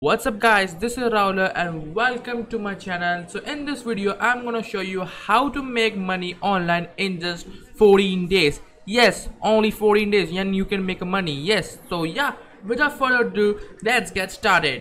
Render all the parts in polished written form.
What's up guys, this is Raul and welcome to my channel. So in this video I'm gonna show you how to make money online in just 14 days. Yes, only 14 days and you can make money. Yes, so yeah, without further ado, let's get started.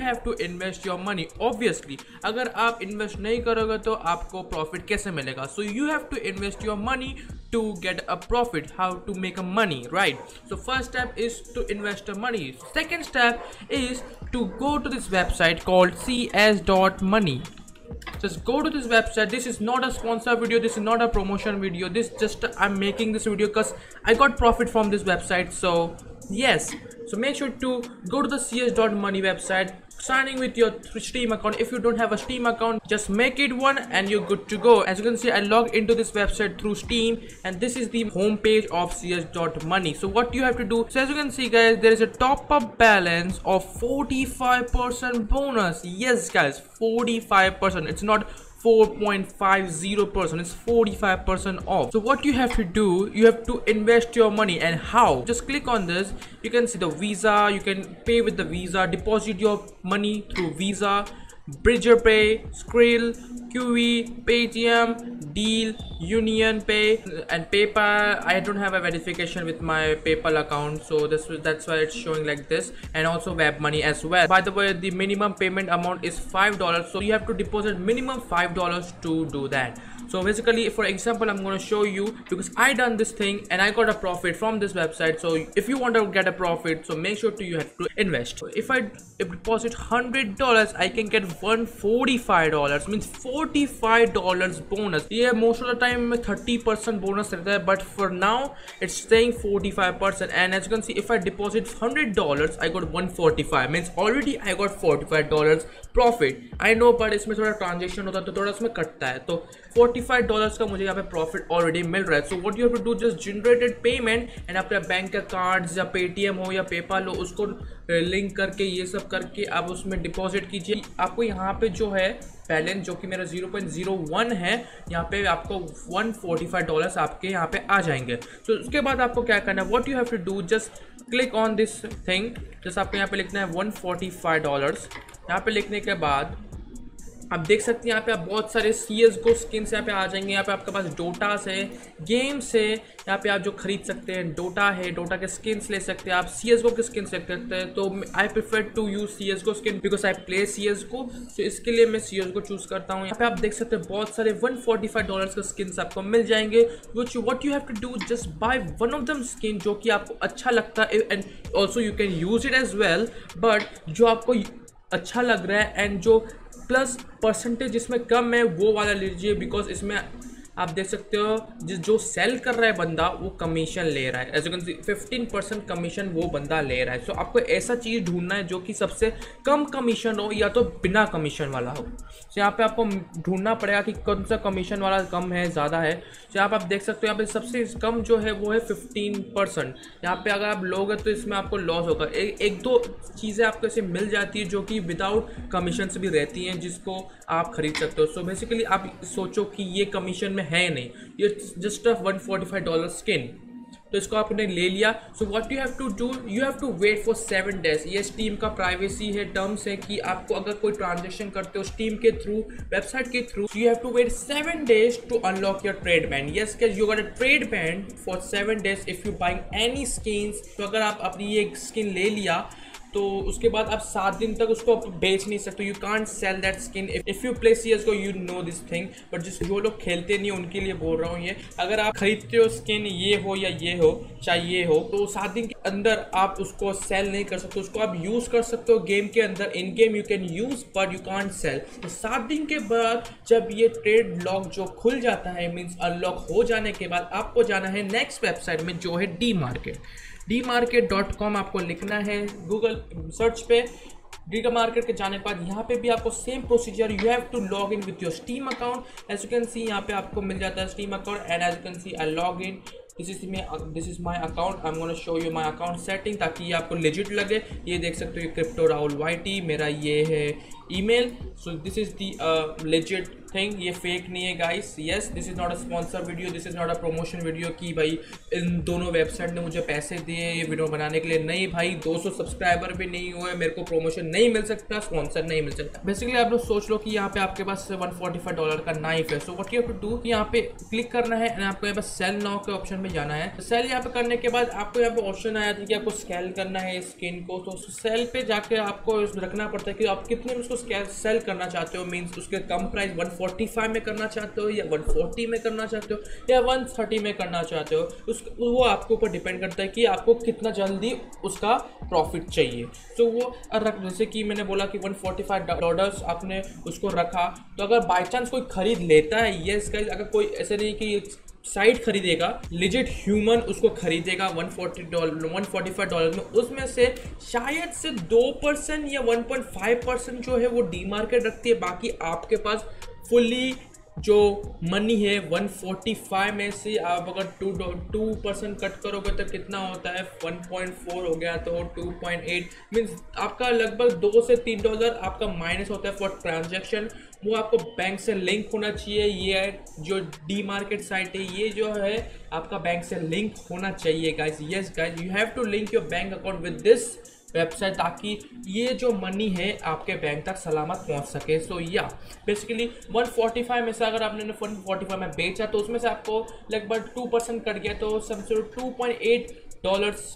Have to invest your money. Obviously अगर आप invest नहीं करोगे तो आपको profit कैसे मिलेगा. So you have to invest your money to get a profit. How to make a money, right? So first step is to invest the money. Second step is to go to this website called cs.money. Just go to this website. This is not a sponsor video, this is not a promotion video, this just I'm making this video because I got profit from this website. So yes, so make sure to go to the cs.money website, signing with your Steam account. If you don't have a Steam account, just make it one and you're good to go. As you can see, I logged into this website through Steam and this is the home page of cs.money. So what you have to do, so as you can see guys, there is a top up balance of 45% bonus. Yes guys, 45%. It's not 4.50%, it's 45% off. So what you have to do, you have to invest your money. And how? Just click on this. You can see the Visa, you can pay with the Visa, deposit your money through Visa, Bridger Pay, Skrill, QE, Paytm, Deal, Union Pay and PayPal. I don't have a verification with my PayPal account, so that's why it's showing like this. And also Web Money as well. By the way, the minimum payment amount is $5, so you have to deposit minimum $5 to do that. So basically, for example, I'm going to show you because I done this thing and I got a profit from this website. So if you want to get a profit, so make sure you have to invest. So if I deposit $100, I can get $145, means $45 bonus. Yeah, most of the time 30% bonus रहता है, but for now it's saying 45%. And as you can see, if I deposit $100, I got 145, means already I got $45 profit. I know, but इसमें थोड़ा transaction होता है तो थोड़ा इसमें कटता है, तो $45 का मुझे यहाँ पे प्रॉफिट ऑलरेडी मिल रहा है. So what you have to do, just generated payment and अपने बैंक के कार्ड्स या पेटीएम हो या पेपाल हो, उसको लिंक करके ये सब करके आप उसमें डिपॉजिट कीजिए. आपको यहाँ पे जो है बैलेंस, जो कि मेरा 0.01 है, यहाँ पे आपको $145 आपके यहाँ पे आ जाएंगे. तो उसके बाद आपको क्या करना है, what you have to do, just click on this thing. Just आपको यहाँ पे लिखना है $145. यहाँ पे लिखने के बाद आप देख सकते हैं यहाँ पे आप बहुत सारे CSGO स्किन्स यहाँ पे आ जाएंगे. यहाँ पे आपके पास डोटास है, गेम्स है, यहाँ पे आप जो खरीद सकते हैं. डोटा है, डोटा के स्किन्स ले सकते हैं आप, CSGO के स्किन्स ले सकते हैं. तो I prefer to use CSGO skin because I play CSGO. तो इसके लिए मैं CSGO चूज करता हूँ. यहाँ पे आप देख सकते हैं बहुत सारे $145 के स्किन्स आपको मिल जाएंगे. What you have to do, just buy one of them skin जो कि आपको अच्छा लगता है and also you can use it as well. But जो आपको अच्छा लग रहा है एंड जो प्लस परसेंटेज इसमें कम है वो वाला लीजिए, बिकॉज इसमें आप देख सकते हो जो सेल कर रहा है बंदा वो कमीशन ले रहा है. As you can see 15% commission वो बंदा ले रहा है. सो आपको ऐसा चीज़ ढूंढना है जो कि सबसे कम कमीशन हो या तो बिना कमीशन वाला हो. सो यहाँ पे आपको ढूंढना पड़ेगा कि कौन सा कमीशन वाला कम है, ज़्यादा है. सो यहाँ पे आप देख सकते हो यहाँ पे सबसे कम जो है वो है 15%. यहाँ पे अगर आप लोगे तो इसमें आपको लॉस होगा. एक दो चीज़ें आपको ऐसे मिल जाती है जो कि विदाउट कमीशन से भी रहती हैं जिसको आप खरीद सकते हो. सो बेसिकली आप सोचो कि ये कमीशन में है नहीं, ये जस्ट अ $145 स्किन, तो इसको आपने ले लिया. So what you have to do, you have to wait for 7 days. ये स्टीम का प्राइवेसी है, टर्म्स है कि आपको अगर कोई ट्रांजेक्शन करते हो स्टीम के थ्रू, वेबसाइट के through, you have to wait 7 days to unlock your trade band. Yes guys, you got a trade band for 7 days if you buying any skins. तो अगर आप अपनी ये स्किन ले लिया तो उसके बाद आप 7 दिन तक उसको बेच नहीं सकते. You can't sell that skin if you play CSGO, you know this thing. But जो लोग खेलते नहीं उनके लिए बोल रहा हूँ ये, अगर आप खरीदते हो स्किन ये हो या ये हो, चाहे ये हो, तो 7 दिन के अंदर आप उसको सेल नहीं कर सकते. उसको आप यूज़ कर सकते हो गेम के अंदर, इन game you can use but you can't sell. तो 7 दिन के बाद जब ये ट्रेड लॉक जो खुल जाता है, मीन्स अनलॉक हो जाने के बाद आपको जाना है नेक्स्ट वेबसाइट में जो है DMarket. dmarket.com आपको लिखना है गूगल सर्च पे. DMarket के जाने के बाद यहाँ पे भी आपको same procedure, you have to log in with your Steam account. As you can see यहाँ पे आपको मिल जाता है Steam account and as you can see I log in. This is my account. I am gonna show you my account setting ताकि ये आपको legit लगे. ये देख सकते हो क्रिप्टो राहुल YT, मेरा ये है email. So this is the legit thing, ये फेक नहीं है guys. Yes, this is not a sponsor video, this is not a promotion video कि भाई इन दोनों वेबसाइट ने मुझे पैसे दिए ये वीडियो बनाने के लिए। नहीं भाई, 200 सब्सक्राइबर भी नहीं हुए, मेरे को प्रमोशन नहीं मिल सकता, स्पॉन्सर नहीं मिल सकता। बेसिकली आप लोग सोच लो कि यहाँ पे आपके पास $145 का नाइफ है। So what you have to do, यहाँ पे क्लिक करना है एंड आपको यहाँ पे सेल नाउ के ऑप्शन में जाना है। सेल यहाँ पे करने के बाद आपको यहाँ पे ऑप्शन आया था कि आपको स्कैन करना है स्किन को। तो सेल पे जाके आपको रखना पड़ता है कि आप कितने में उसको सेल करना चाहते हो। मीन्स उसके कम प्राइस 145 में करना चाहते हो या 140 में करना चाहते हो या 130 में करना चाहते हो। वो आपके ऊपर डिपेंड करता है कि आपको कितना जल्दी उसका प्रॉफिट चाहिए। तो वो जैसे कि मैंने बोला कि $145 आपने उसको रखा, तो अगर बाई चांस कोई खरीद लेता है, यस गाइस, अगर कोई ऐसे नहीं कि साइट खरीदेगा, लिजिट ह्यूमन उसको खरीदेगा $145 में, उसमें से शायद से 2% या 1.5% जो है वो डीमार्केट रखती है। बाकी आपके पास फुल्ली जो मनी है 145 में से आप अगर 2% कट करोगे तो कितना होता है, 1.4 हो गया, तो 2.8 मीन्स आपका लगभग $2 से $3 आपका माइनस होता है फॉर ट्रांजैक्शन। वो आपको बैंक से लिंक होना चाहिए। ये जो डी मार्केट साइट है ये जो है आपका बैंक से लिंक होना चाहिए guys. Yes guys, you have to link your bank account with this website ताकि ये जो मनी है आपके बैंक तक सलामत पहुंच सके। सो या बेसिकली 145 में से अगर आपने 145 में बेचा तो उसमें से आपको लगभग 2% कट गया, तो समझो $2.8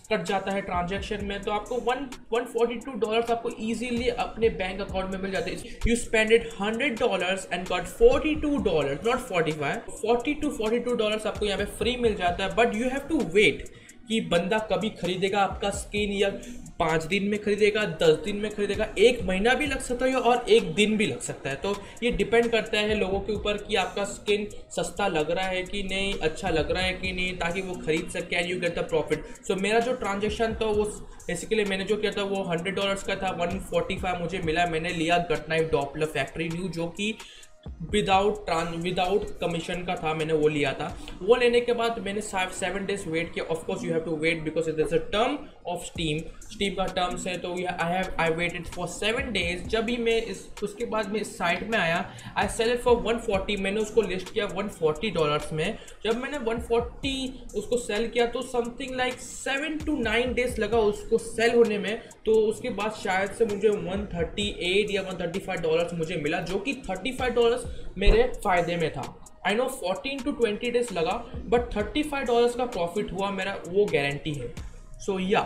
कट जाता है ट्रांजैक्शन में। तो आपको $142 आपको इजीली अपने बैंक अकाउंट में मिल जाते हैं। You spended $100 and got $42, not 45, $42 आपको यहाँ पे फ्री मिल जाता है। But you have to wait कि बंदा कभी खरीदेगा आपका स्किन, या 5 दिन में खरीदेगा, 10 दिन में खरीदेगा, 1 महीना भी लग सकता है और 1 दिन भी लग सकता है। तो ये डिपेंड करता है लोगों के ऊपर कि आपका स्किन सस्ता लग रहा है कि नहीं, अच्छा लग रहा है कि नहीं, ताकि वो खरीद सके and you get the profit. So मेरा जो ट्रांजेक्शन था वो बेसिकली मैंने जो किया था वो $100 का था, 145 मुझे मिला। मैंने लिया गट नाइफ डॉपलर फैक्ट्री न्यू, जो कि विदाउट कमीशन का था, मैंने वो लिया था। वो लेने के बाद मैंने 7 डेज वेट किया। Of course you have to wait because it is a term of Steam का टर्म्स है। तो आई वेटेड फॉर 7 डेज। जब भी मैं उसके बाद मैं इस साइट में आया, आई सेल इट फॉर 140। मैंने उसको लिस्ट किया $140 में। जब मैंने 140 उसको सेल किया तो समथिंग लाइक 7 to 9 डेज लगा उसको सेल होने में। तो उसके बाद शायद से मुझे $138 या $135 मुझे मिला, जो कि $35 मेरे फायदे में था। आई नो 14 to 20 डेज लगा, बट $35 का प्रॉफिट हुआ मेरा, वो गारंटी है। सो या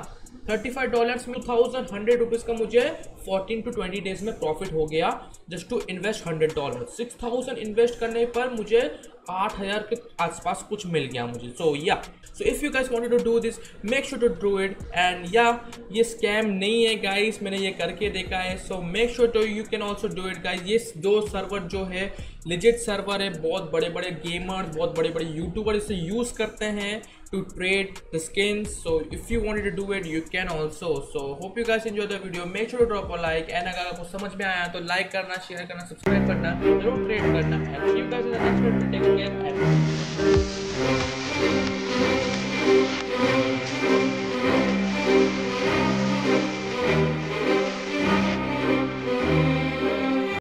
$35 में $2,100 का मुझे 14 to 20 डेज में प्रॉफिट हो गया, जस्ट टू इन्वेस्ट $100। 6,000 इन्वेस्ट करने पर मुझे 8,000 के आसपास कुछ मिल गया मुझे। सो या so if you guys wanted to do this, make sure to do it. And या ये स्कैम नहीं है गाइस, मैंने ये करके देखा है। So make sure to you can also do it guys. ये दो सर्वर जो है लिजिट सर्वर है, बहुत बड़े बड़े गेमर्स, बहुत बड़े बड़े यूट्यूबर इसे यूज़ करते हैं to trade the skins. So if you wanted to do it, you can also. So hope you guys enjoy the video. Make sure to drop a like, and अगर आपको समझ में आया तो लाइक करना, शेयर करना, सब्सक्राइब करना, जरूर ट्रेड करना। And see you guys in the next video. Take care and